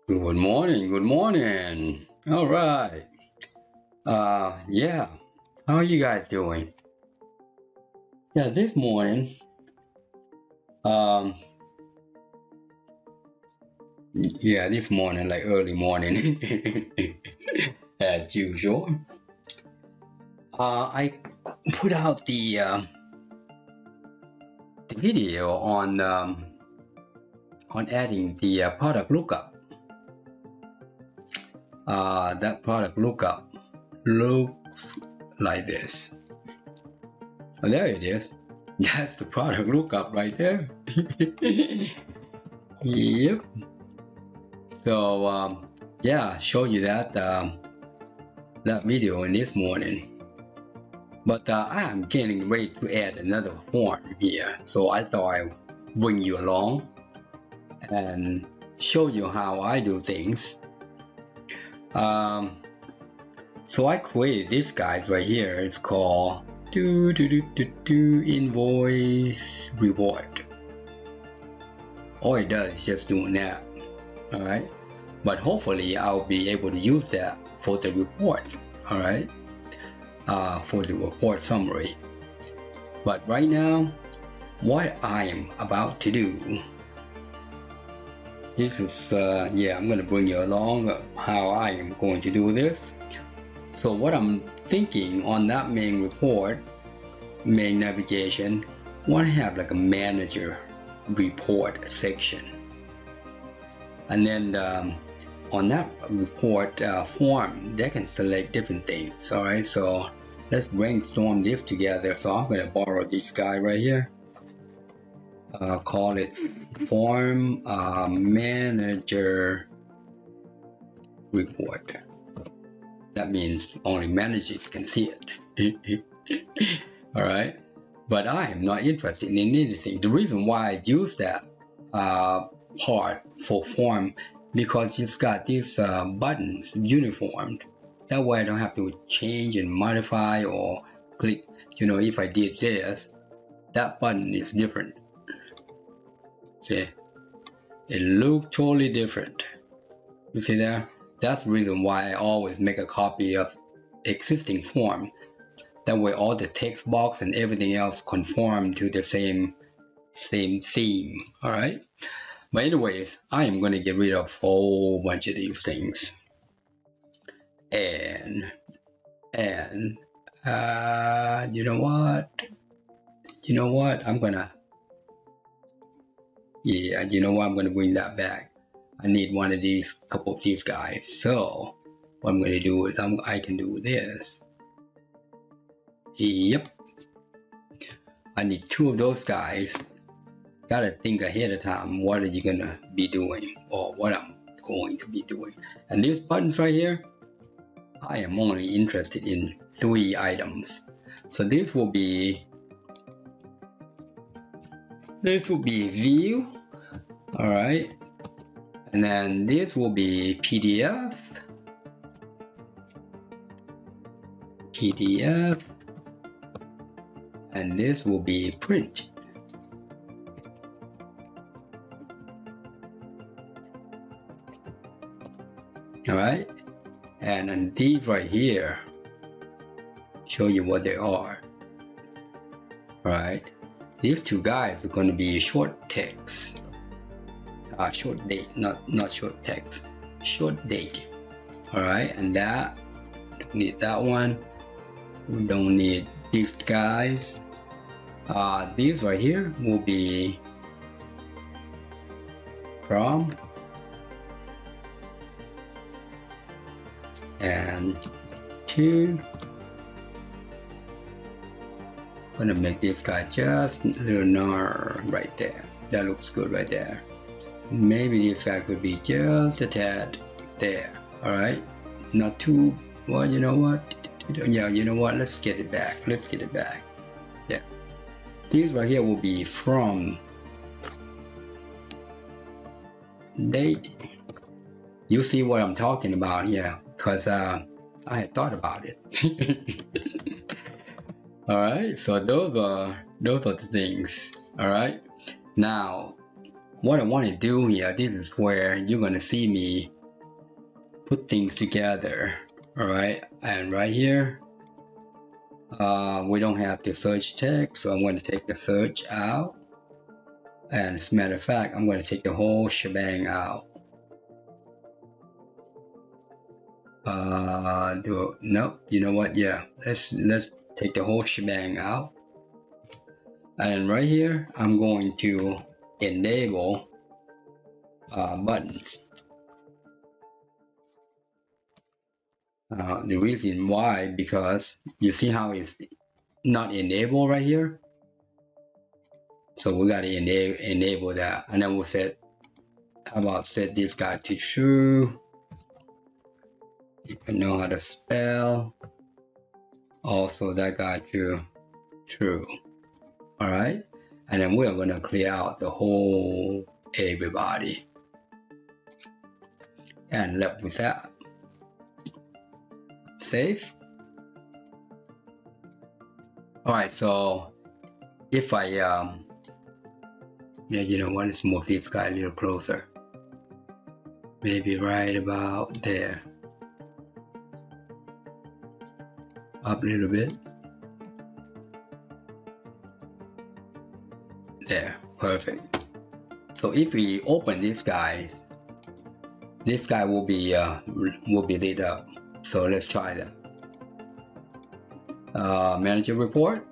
Good morning, good morning. All right. Yeah. How are you guys doing? Yeah, this morning, like early morning, as usual. I put out the video on adding the product lookup. That product lookup looks like this. Oh, there it is. That's the product lookup right there. Yep. So yeah, show you that that video in this morning. But I'm getting ready to add another form here, so I thought I'd bring you along and show you how I do things. So I created this guy right here. It's called invoice reward. All it does is just doing that. Alright, but hopefully I'll be able to use that for the report. Alright, for the report summary. But right now, what I am about to do, this is I'm going to bring you along how I am going to do this. So what I'm thinking on that main report, main navigation, I want to have like a manager report section, and then on that report form, they can select different things. All right, so let's brainstorm this together. So I'm going to borrow this guy right here, call it form manager report. That means only managers can see it. All right, but I am not interested in anything. The reason why I use that part for form, because it's got these buttons uniformed. That way I don't have to change and modify or click. You know, if I did this, that button is different. See, it looks totally different. You see there? That's the reason why I always make a copy of existing form. That way all the text box and everything else conform to the same theme. All right. But anyways, I am going to get rid of a whole bunch of these things. And you know what? I'm gonna bring that back. I need one of these, couple of these guys. So what I'm going to do is I can do this. Yep. I need two of those guys. Gotta think ahead of time. What are you gonna be doing, or what I'm going to be doing? And these buttons right here, I am only interested in 3 items. So this will be view. All right. And then this will be PDF, and this will be print. All right, and then these right here show you what they are. All right, these 2 guys are going to be short text. Short date, not short text, short date. All right, and that, don't need that one. We don't need these guys. These right here will be from and to. I'm gonna make this guy just a little narrow right there. That looks good right there. Maybe this guy could be just a tad there. All right, not too well. You know what? Yeah, you know what? Let's get it back. Yeah, these right here will be from date. You see what I'm talking about? Yeah, because I had thought about it. All right, so those are the things. All right, now what I want to do here, this is where you're going to see me put things together. All right, and right here, we don't have the search tag, so I'm going to take the search out. And as a matter of fact, I'm going to take the whole shebang out. No, you know what? Yeah, let's take the whole shebang out. And right here, I'm going to enable buttons. The reason why, because you see how it's not enabled right here. So we got to enable that, and then we'll set. How about set this guy to true? You know how to spell. Also that guy to true. All right, and then we're gonna clear out the whole everybody, and left with that. Save. All right, so if I yeah, you know what, let's move this guy a little closer, maybe right about there, up a little bit, there, perfect. So if we open this guy will be lit up. So let's try that. Manager report.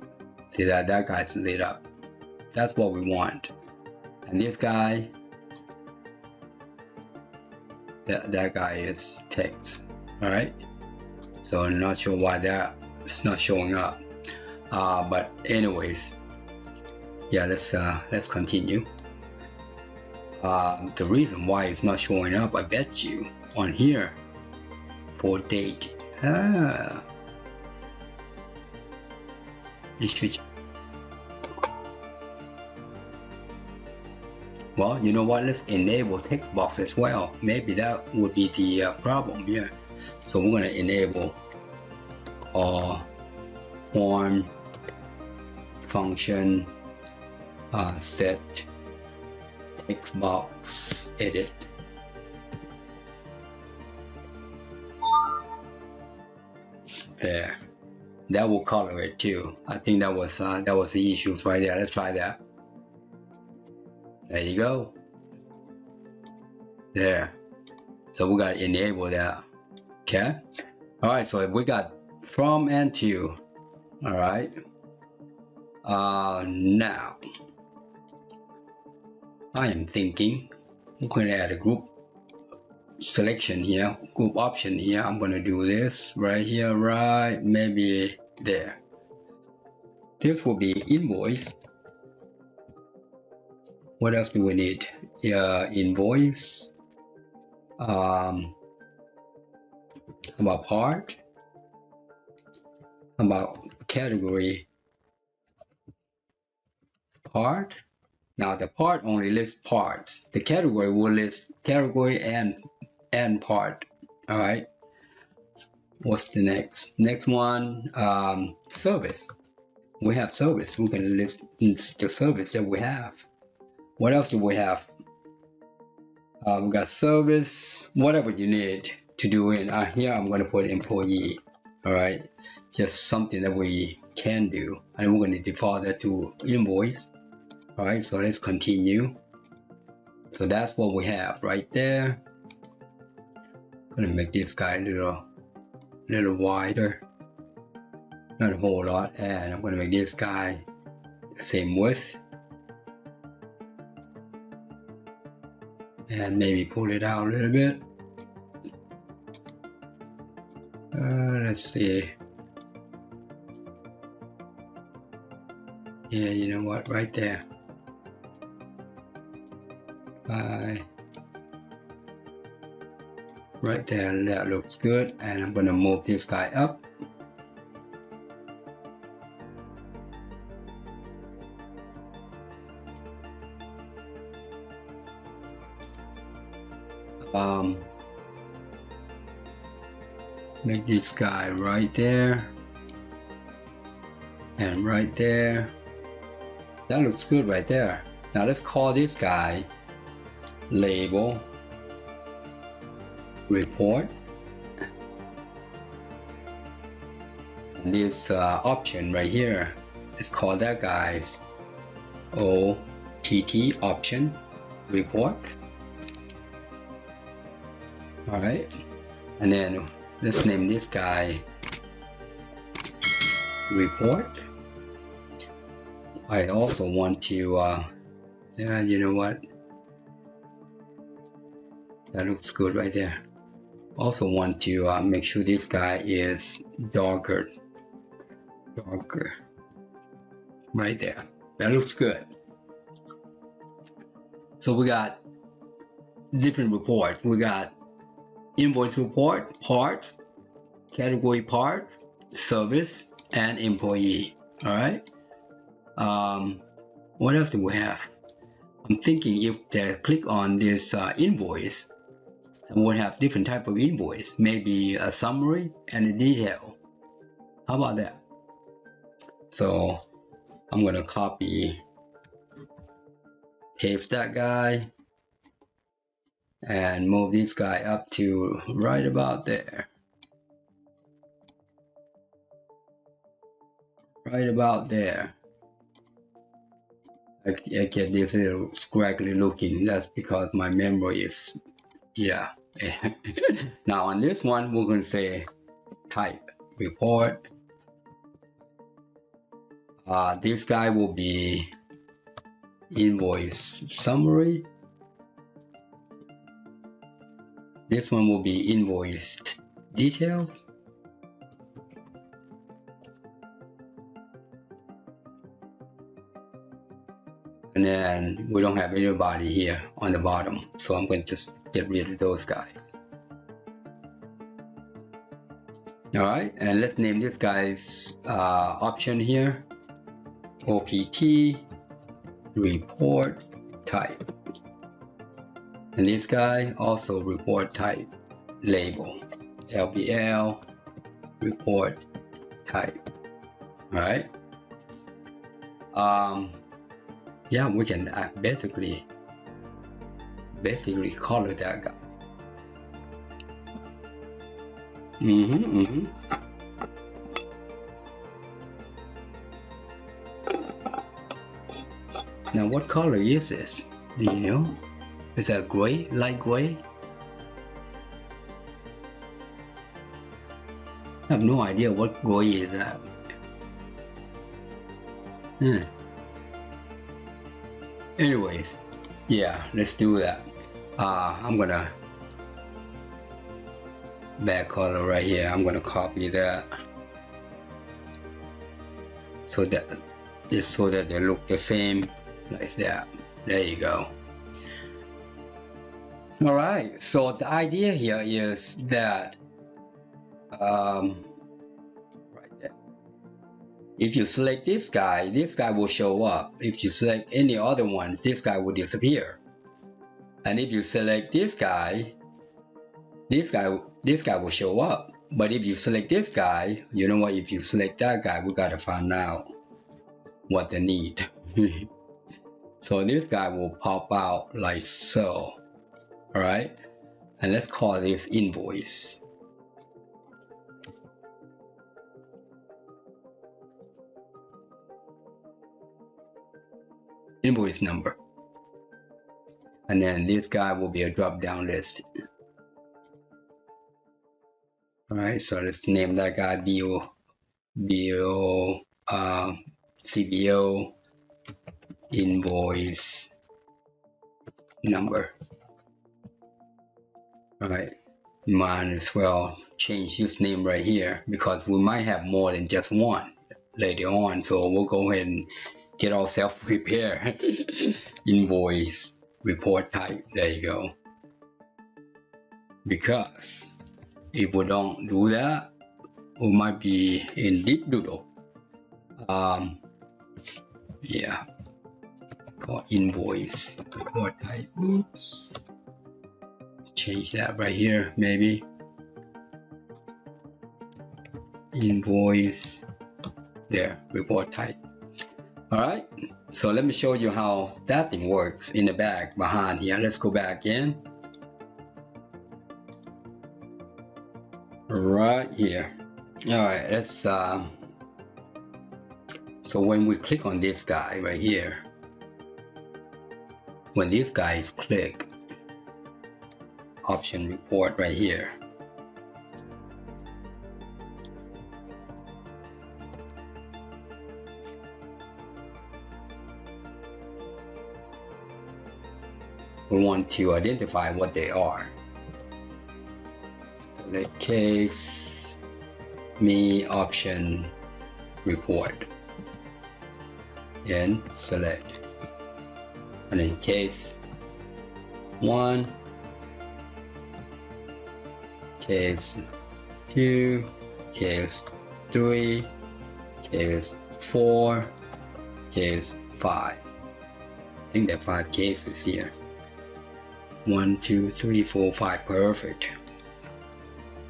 See that guy's lit up. That's what we want. And this guy, that guy is text. All right. So I'm not sure why that it's not showing up. But anyways, yeah. Let's continue. The reason why it's not showing up, I bet you, on here. For date. Well, you know what? Let's enable text box as well. Maybe that would be the problem here. So we're going to enable form function set text box edit. There, that will color it too. I think that was the issues right there. Let's try that. There you go. There. So we got to enable that. Okay. All right. So we got from and to. All right. Now I am thinking I'm going to add a group selection here, group option here. I'm going to do this right here, right, maybe there. This will be invoice. What else do we need? Invoice. How about part? How about category? Part. Now the part only lists parts. The category will list category and part. All right. What's the next one? Service. We have service. We can list the service that we have. What else do we have? We got service, whatever you need to do in here. I'm going to put employee. All right, just something that we can do, and we're going to default that to invoice. All right, so let's continue. So that's what we have right there. I'm going to make this guy a little wider, not a whole lot, and I'm going to make this guy the same width, and maybe pull it out a little bit. Let's see. Yeah, you know what, right there. Right there, that looks good, and I'm gonna move this guy up. Make this guy right there and right there. That looks good right there. Now let's call this guy label, report, and this option right here is called that guys OTT option report. All right, and then let's name this guy report. I also want to you know what, that looks good right there. Also want to make sure this guy is darker right there. That looks good. So we got different reports. We got invoice report, part, category part, service, and employee. All right. What else do we have? I'm thinking if they click on this invoice, we'll have different type of invoice, maybe a summary and a detail. How about that? So I'm gonna copy, paste that guy, and move this guy up to right about there. Right about there. I get this little scraggly looking. That's because my memory is, yeah. Now on this one, we're going to say type report. This guy will be invoice summary. This one will be invoice detail. And then we don't have anybody here on the bottom, so I'm going to just get rid of those guys. All right, and let's name this guy's option here OPT report type, and this guy also report type label LBL report type. All right. Yeah, we can basically color that guy. Now, what color is this? Do you know? Is that gray, light gray? I have no idea what gray is that. Anyways, yeah, let's do that. I'm gonna back color right here. I'm gonna copy that so that they look the same like that. There you go. All right. So the idea here is that right there. If you select this guy will show up. If you select any other ones, this guy will disappear. And if you select this guy will show up. But if you select this guy, you know what? If you select that guy, we gotta find out what they need. So this guy will pop out like so. All right, and let's call this invoice. Invoice number, and then this guy will be a drop-down list. All right, so let's name that guy CBO invoice number. All right, might as well change this name right here because we might have more than just one later on. So we'll go ahead and get ourselves prepared. Invoice report type. There you go. Because if we don't do that, we might be in deep doodle. Yeah. For invoice report type. Oops. Change that right here, maybe. Invoice there, report type. All right, So let me show you how that thing works in the back behind here. Let's go back in. Right here. All right, let's so when we click on this guy right here, when this guy is clicked, option report right here, we want to identify what they are. Select case, me, option, report, and select. And in case 1, case 2, case 3, case 4, case 5. I think there are 5 cases here. 1, 2, 3, 4, 5. Perfect.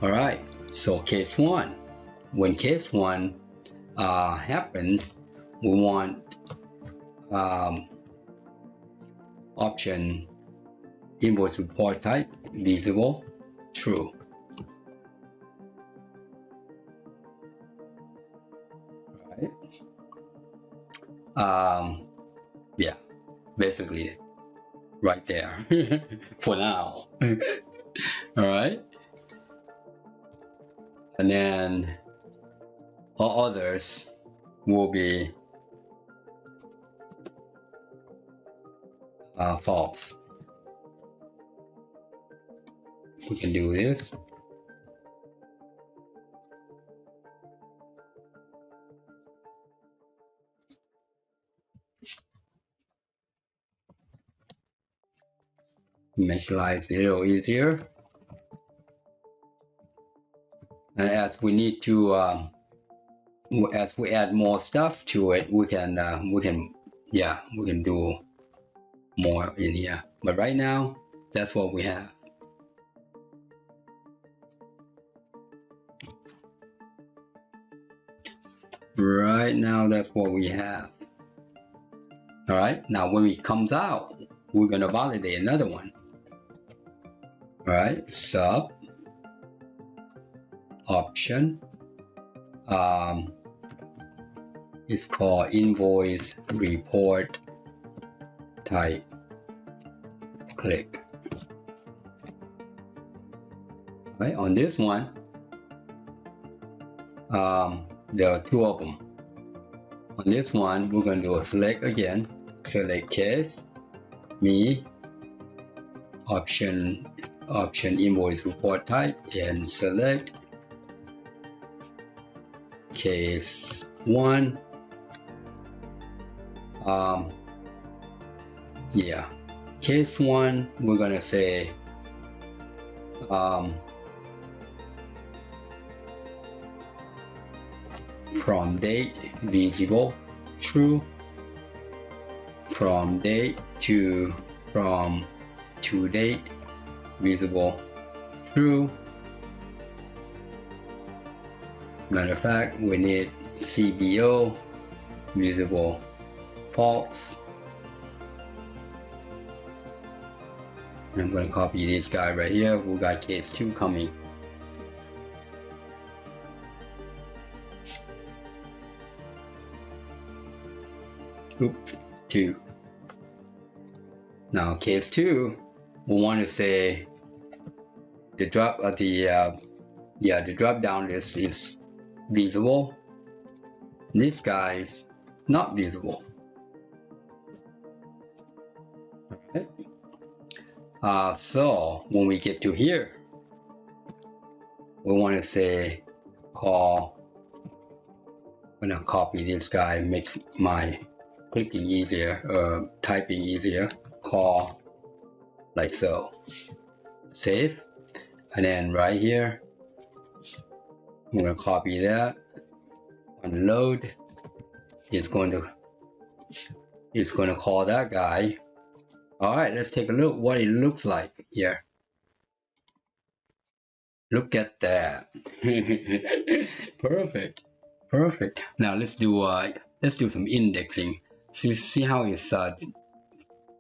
Alright, so case 1. When case 1 happens, we want option invoice report type visible true. Right. Yeah, basically right there for now. All right, and then all others will be false. We can do this. Make life a little easier. And as we need to, as we add more stuff to it, we can do more in here. But right now, that's what we have. Right now, that's what we have. All right. Now, when it comes out, we're gonna validate another one. All right. Sub option. It's called invoice report type. Click. All right. On this one, there are 2 of them. On this one, we're going to do a select again. Select case, me, option invoice report type, and select case 1. Case 1, we're going to say from date visible true, from date to date visible true. As a matter of fact, we need CBO visible false. I'm going to copy this guy right here. We got case 2 coming. Oops, 2. Now case 2, we want to say the drop down list is visible. This guy is not visible. Okay. So when we get to here, we want to say call. I'm gonna copy this guy, makes my clicking easier, typing easier. Call like so. Save, and then right here, I'm gonna copy that. Unload. It's going to call that guy. All right, let's take a look what it looks like here. Look at that. Perfect. Now let's do some indexing. See how it's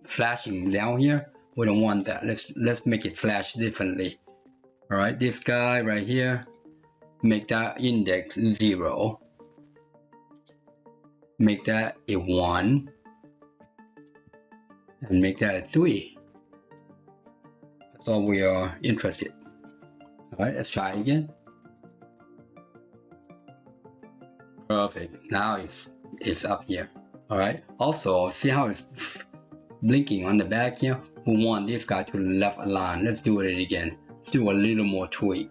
flashing down here? We don't want that. Let's make it flash differently. All right, this guy right here, make that index 0. Make that a 1. And make that a 3. That's all we are interested. All right, let's try again. Perfect. Now it's up here. All right. Also, see how it's blinking on the back here? We want this guy to left align. Let's do it again. Let's do a little more tweak.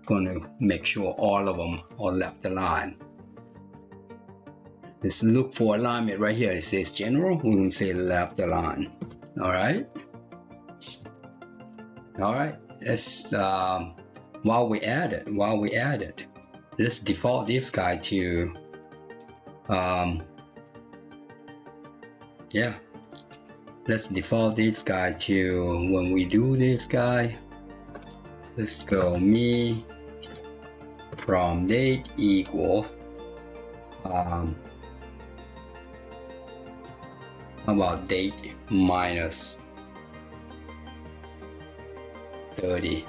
Gonna make sure all of them are left align. Let's look for alignment right here. It says general. We can say left align. All right. All right. Let's while we add it, let's default this guy to yeah. Let's default this guy to when we do this guy. Let's go me from date equals how about date minus 30.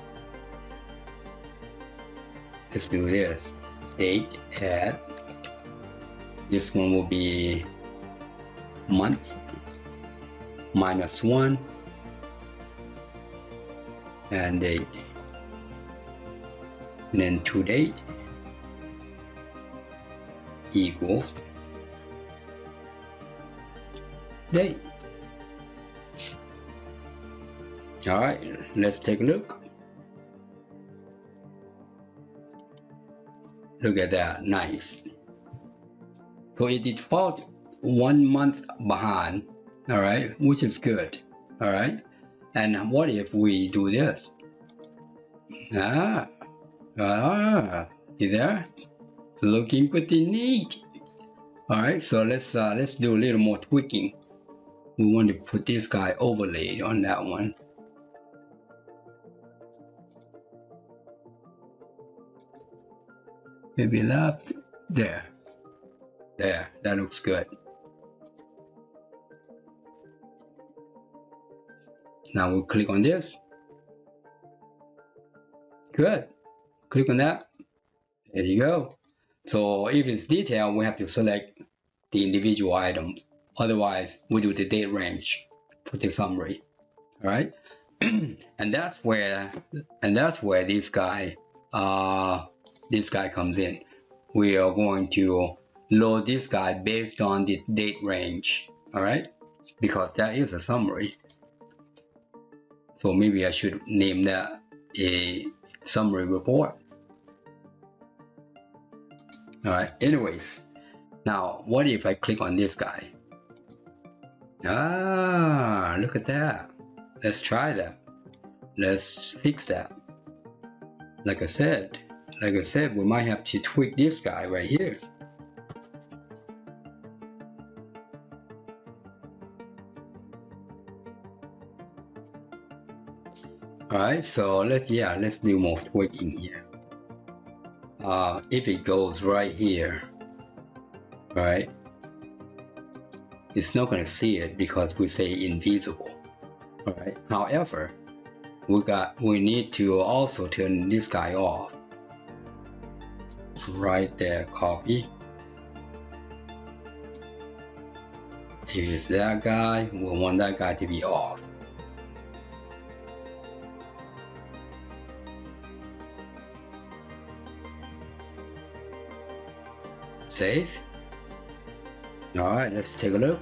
Let's do this. Date add. This one will be month minus 1 and date. And then to date equals date. All right, let's take a look. Look at that, nice. So it default 1 month behind, all right, which is good, all right. And what if we do this? See there? Looking pretty neat. All right, so let's do a little more tweaking. We want to put this guy overlaid on that one. Maybe left there. There, that looks good. Now we'll click on this. Good. Click on that. There you go. So if it's detailed, we have to select the individual items. Otherwise, we do the date range for the summary. All right. and that's where this guy comes in. We are going to load this guy based on the date range. All right, because that is a summary. So maybe I should name that a summary report. All right, anyways, now what if I click on this guy? Look at that. Let's try that. Let's fix that. Like I said, we might have to tweak this guy right here. Alright, so let's do more tweaking here. If it goes right here, right, it's not going to see it because we say invisible. Alright, however, we need to also turn this guy off. Right there, copy. If it's that guy, we want that guy to be off. Save. Alright, let's take a look.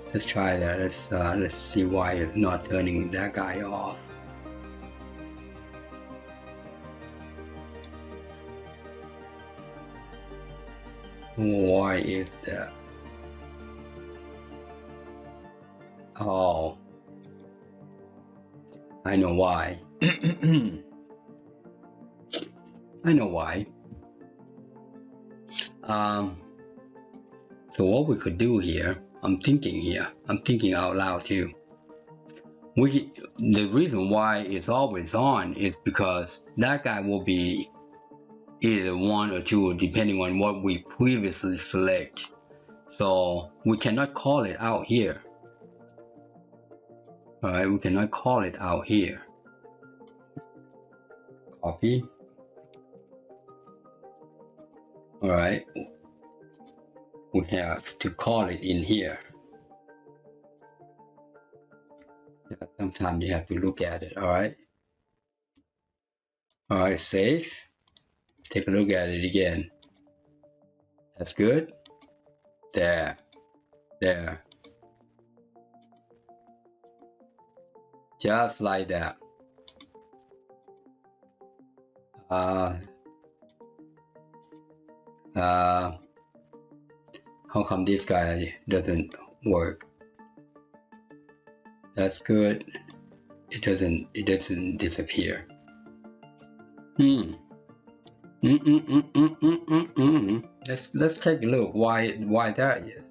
Let's try that. Let's see why it's not turning that guy off. Why is that? Oh, I know why. I know why. So what we could do here, I'm thinking out loud too. the reason why it's always on is because that guy will be either 1 or 2 depending on what we previously select. So we cannot call it out here. Alright, we cannot call it out here. Copy. Alright, we have to call it in here. Sometimes you have to look at it. Alright, save. Take a look at it again. That's good. There. Just like that. How come this guy doesn't work? That's good. It doesn't disappear. Let's take a look why that is.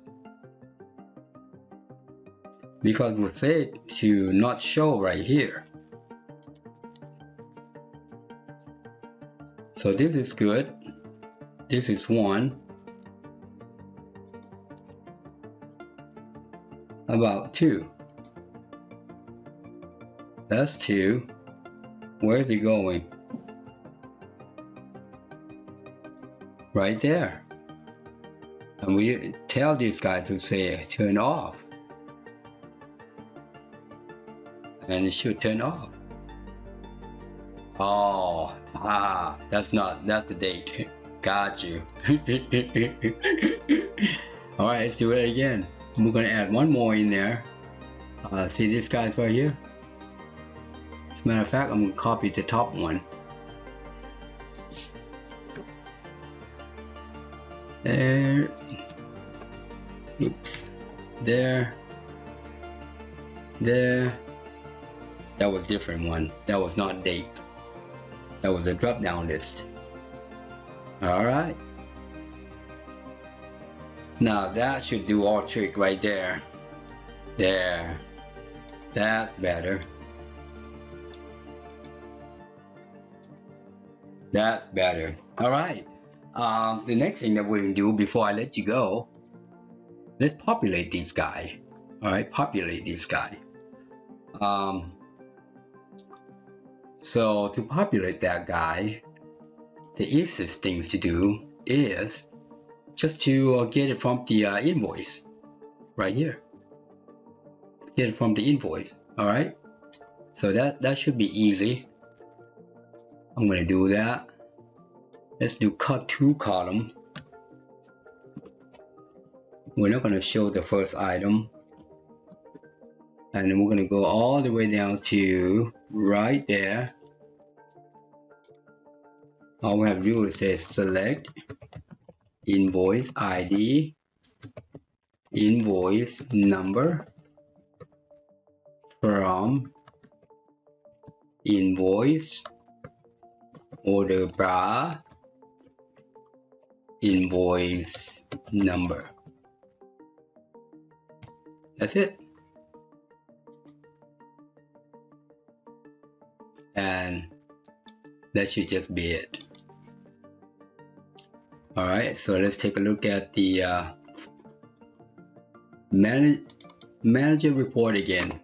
Because we said to not show right here. So this is good. This is 1. About 2. That's 2. Where is it going? Right there. And we tell this guy to say turn off. And it should turn off. Oh, that's the date. Got you. Alright, let's do it again. We're gonna add one more in there. See these guys right here? As a matter of fact, I'm gonna copy the top one. There. Oops. There. That was a different one. That was not date. That was a drop down list. Alright. Now that should do our trick right there. There. That's better. That's better. Alright. The next thing that we're going to do before I let you go, let's populate this guy. Alright, populate this guy. So to populate that guy, the easiest things to do is just to get it from the invoice right here. Get it from the invoice. Alright, so that should be easy. I'm going to do that. Let's do cut to column. We're not going to show the first item. And then we're going to go all the way down to right there. All we have to do is say select invoice ID, invoice number from invoice order bar invoice number. That's it. And that should just be it. Alright, so let's take a look at the manager report again.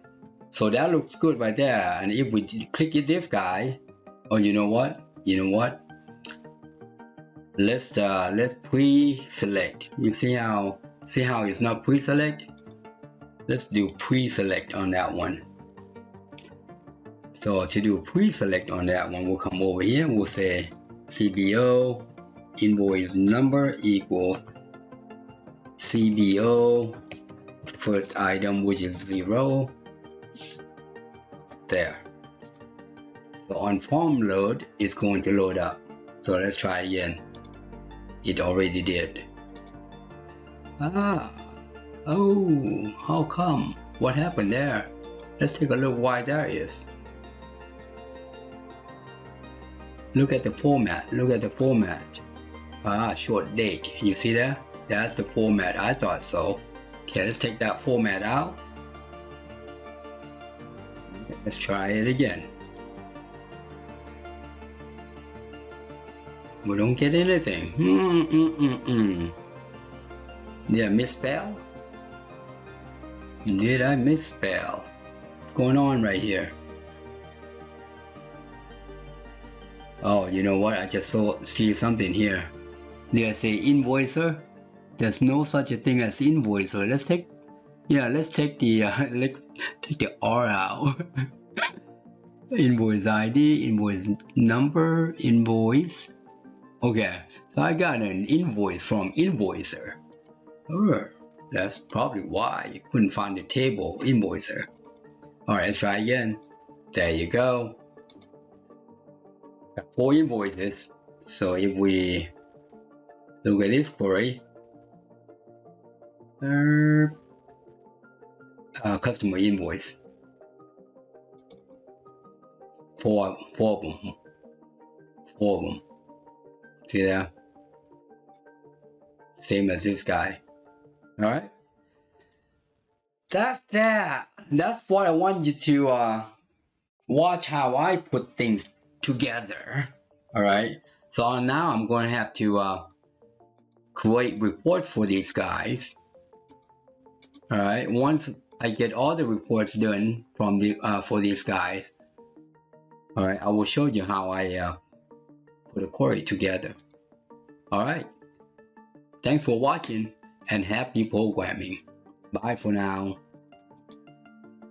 So that looks good right there. And if we click at this guy, oh, you know what? Let's pre-select. You see how it's not pre-select? Let's do pre-select on that one. So to do pre-select on that one, we'll come over here and we'll say CBO invoice number equals CBO first item, which is 0. There. So on form load, it's going to load up. So let's try again. It already did. Oh, how come? What happened there? Let's take a look why that is. Look at the format. Short date. You see that? That's the format. I thought so. Okay, let's take that format out. Let's try it again. We don't get anything. Did I misspell? Did I misspell? What's going on right here? Oh, you know what? I just see something here. Did I say invoicer? There's no such a thing as invoicer. Let's take the let's take the R out. Invoice ID, invoice number, invoice. Okay, so I got an invoice from invoicer. Oh, that's probably why you couldn't find the table invoicer. Alright, let's try again. There you go. Got 4 invoices. So if we look at this query, customer invoice. 4 of them. 4 of them. See that? Same as this guy. Alright? That's that. That's what I want you to watch how I put things together. Alright? So now I'm going to have to create reports for these guys. Alright? Once I get all the reports done from the for these guys, alright, I will show you how I put a query together. Alright, thanks for watching and happy programming. Bye for now.